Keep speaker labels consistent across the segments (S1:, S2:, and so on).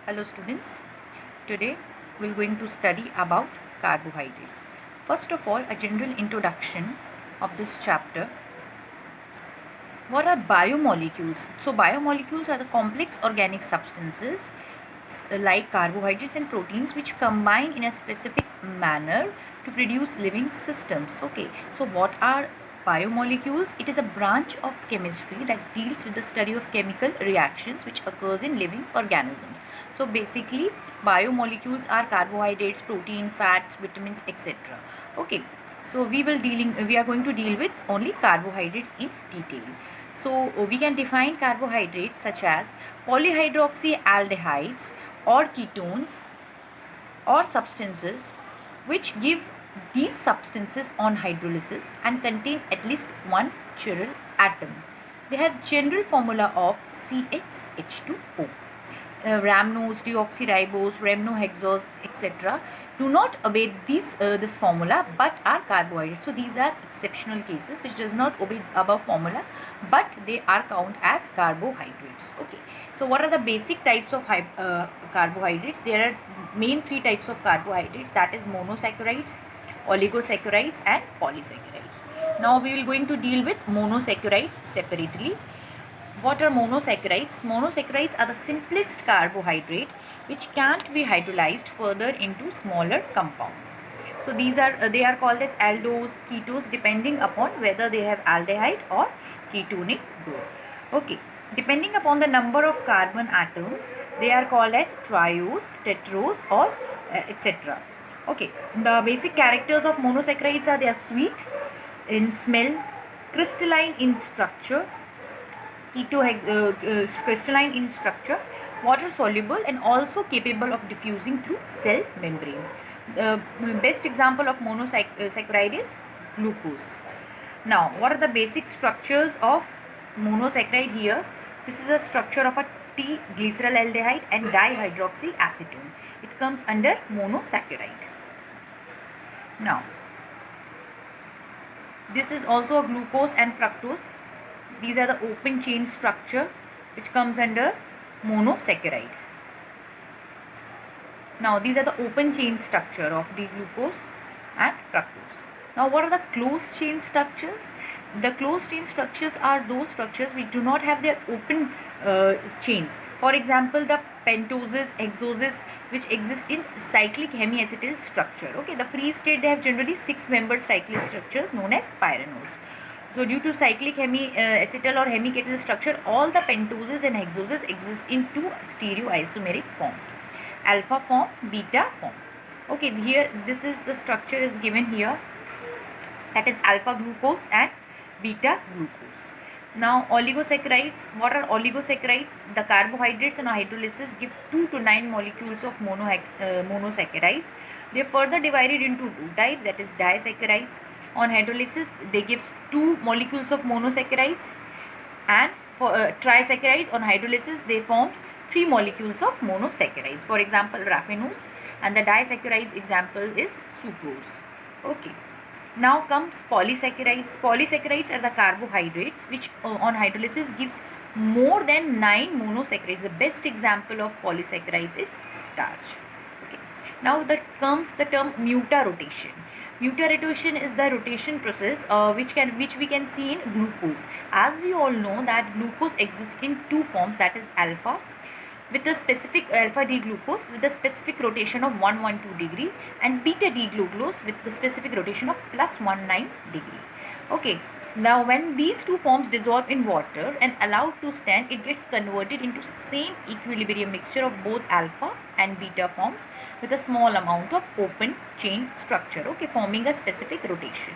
S1: Hello students, today we're going to study about carbohydrates. First of all, a general introduction of this chapter. What are biomolecules? So biomolecules are the complex organic substances like carbohydrates and proteins which combine in a specific manner to produce living systems. Okay, so what are biomolecules? It is a branch of chemistry that deals with the study of chemical reactions which occurs in living organisms. So basically biomolecules are carbohydrates, protein, fats, vitamins, etc. Okay, so we are going to deal with only carbohydrates in detail. So we can define carbohydrates such as polyhydroxyaldehydes or ketones or substances which give these substances on hydrolysis and contain at least one chiral atom. They have general formula of CxH2O. Rhamnose, deoxyribose, rhamnohexose, etc. do not obey this formula but are carbohydrates. So these are exceptional cases which does not obey above formula but they are count as carbohydrates. Okay. So what are the basic types of carbohydrates? There are main three types of carbohydrates, that is monosaccharides, oligosaccharides and polysaccharides. Now we will going to deal with monosaccharides separately. What are monosaccharides? Monosaccharides are the simplest carbohydrate which can't be hydrolyzed further into smaller compounds. So these are they are called as aldose, ketos depending upon whether they have aldehyde or ketonic group. Okay. Depending upon the number of carbon atoms, they are called as triose, tetrose or etc. Okay. The basic characters of monosaccharides are they are sweet in smell, crystalline in structure, crystalline in structure, water soluble and also capable of diffusing through cell membranes. The best example of monosaccharide is glucose. Now, what are the basic structures of monosaccharide here? This is a structure of a T-glyceraldehyde and dihydroxyacetone. It comes under monosaccharide. Now, this is also a glucose and fructose. These are the open chain structure which comes under monosaccharide. Now these are the open chain structure of D-glucose and fructose. Now what are the closed chain structures? The closed chain structures are those structures which do not have their open chains. For example, the pentoses, hexoses which exist in cyclic hemiacetyl structure. Okay, the free state they have generally 6-membered cyclic structures known as pyranos. So due to cyclic hemiacetyl or hemiketyl structure, all the pentoses and hexoses exist in two stereoisomeric forms, alpha form, beta form. Okay, here this is the structure is given here, that is alpha glucose and beta glucose. Now oligosaccharides, what are oligosaccharides? The carbohydrates on hydrolysis give 2 to 9 molecules of monosaccharides. They are further divided into two types, that is disaccharides. On hydrolysis they give 2 molecules of monosaccharides, and for trisaccharides on hydrolysis they forms 3 molecules of monosaccharides. For example, raffinose, and the disaccharides example is sucrose. Okay. Now comes polysaccharides. Polysaccharides are the carbohydrates which on hydrolysis gives more than 9 monosaccharides. The best example of polysaccharides is starch. Okay. Now that comes the term mutarotation. Mutarotation is the rotation process which we can see in glucose. As we all know that glucose exists in two forms, that is alpha with the specific alpha D glucose with the specific rotation of 112 degree and beta D glucose with the specific rotation of plus 19 degree. Okay. Now when these two forms dissolve in water and allowed to stand, it gets converted into same equilibrium mixture of both alpha and beta forms with a small amount of open chain structure, okay, forming a specific rotation.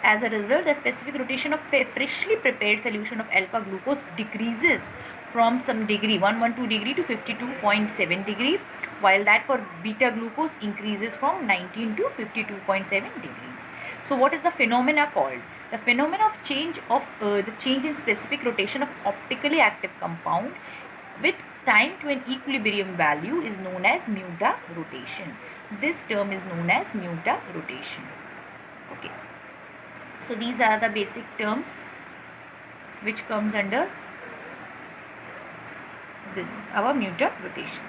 S1: As a result, the specific rotation of freshly prepared solution of alpha glucose decreases from some degree 112 degree to 52.7 degree, while that for beta glucose increases from 19 to 52.7 degrees. So what is the phenomena called? The phenomena of change in specific rotation of optically active compound with time to an equilibrium value is known as mutarotation. This term is known as mutarotation. Okay. So these are the basic terms which comes under this our mutarotation.